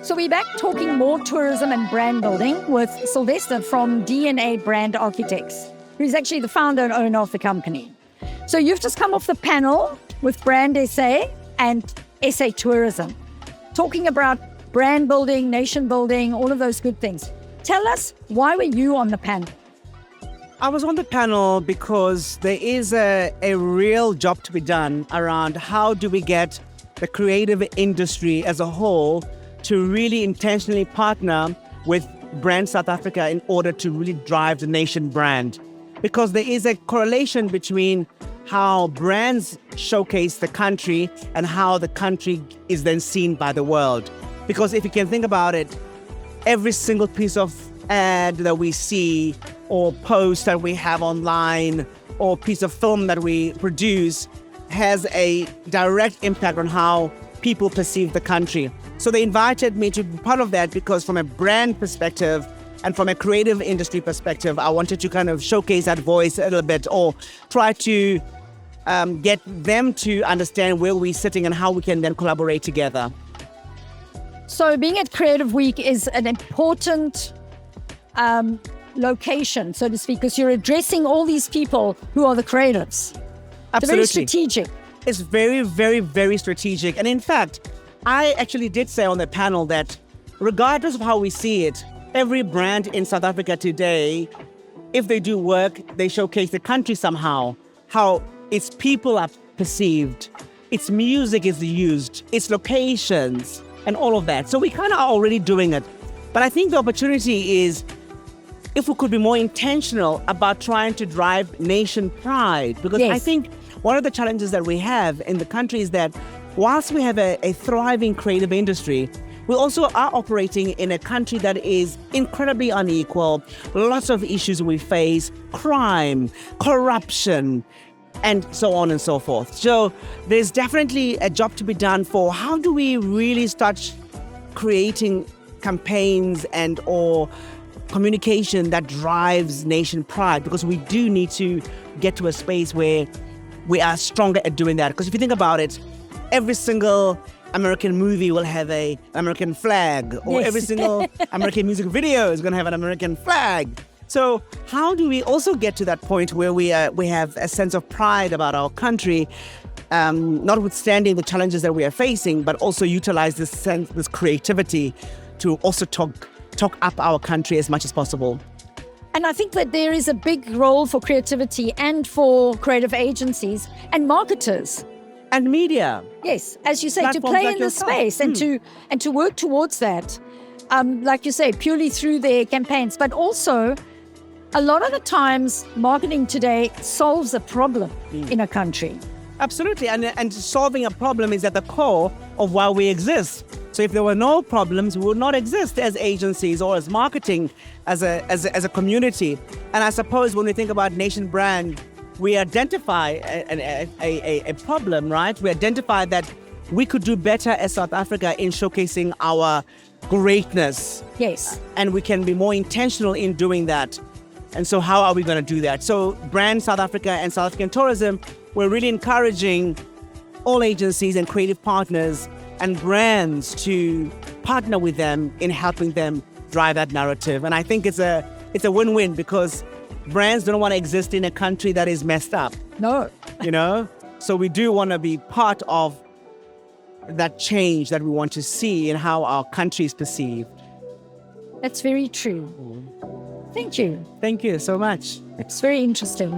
So we're back talking more tourism and brand building with Sylvester from DNA Brand Architects, who's actually the founder and owner of the company. So you've just come off the panel with Brand SA and SA Tourism, talking about brand building, nation building, all of those good things. Tell us, why were you on the panel? I was on the panel because there is a real job to be done around how do we get the creative industry as a whole to really intentionally partner with Brand South Africa in order to really drive the nation brand. Because there is a correlation between how brands showcase the country and how the country is then seen by the world. Because if you can think about it, every single piece of ad that we see or post that we have online or piece of film that we produce has a direct impact on how people perceive the country. So they invited me to be part of that because from a brand perspective and from a creative industry perspective, I wanted to kind of showcase that voice a little bit or try to get them to understand where we're sitting and how we can then collaborate together. So being at Creative Week is an important location, so to speak, because you're addressing all these people who are the creatives. Absolutely. It's very strategic. It's very, very, very strategic. And in fact, I actually did say on the panel that regardless of how we see it, every brand in South Africa today, if they do work, they showcase the country somehow, how its people are perceived, its music is used, its locations, and all of that. So we kind of are already doing it. But I think the opportunity is if we could be more intentional about trying to drive nation pride. Because yes. I think one of the challenges that we have in the country is that whilst we have a thriving creative industry, we also are operating in a country that is incredibly unequal, lots of issues we face, crime, corruption, and so on and so forth. So there's definitely a job to be done for how do we really start creating campaigns and or communication that drives nation pride, because we do need to get to a space where we are stronger at doing that. Because if you think about it, every single American movie will have an American flag, or yes. every single American music video is going to have an American flag. So how do we also get to that point where we have a sense of pride about our country, notwithstanding the challenges that we are facing, but also utilize this creativity to also talk up our country as much as possible? And I think that there is a big role for creativity and for creative agencies and marketers. And media. Yes, as you say, to Platforms play like in the yourself. space and to work towards that. Like you say, purely through their campaigns, but also a lot of the times marketing today solves a problem in a country. Absolutely, and solving a problem is at the core of why we exist. So if there were no problems, we would not exist as agencies or as marketing, as a community. And I suppose when we think about nation brand, we identify a problem, right? We identify that we could do better as South Africa in showcasing our greatness. Yes. And we can be more intentional in doing that. And so how are we going to do that? So Brand South Africa and South African Tourism, we're really encouraging all agencies and creative partners and brands to partner with them in helping them drive that narrative. And I think it's a win-win, because brands don't want to exist in a country that is messed up. No. So we do want to be part of that change that we want to see in how our country is perceived. That's very true. Thank you. Thank you so much. It's very interesting.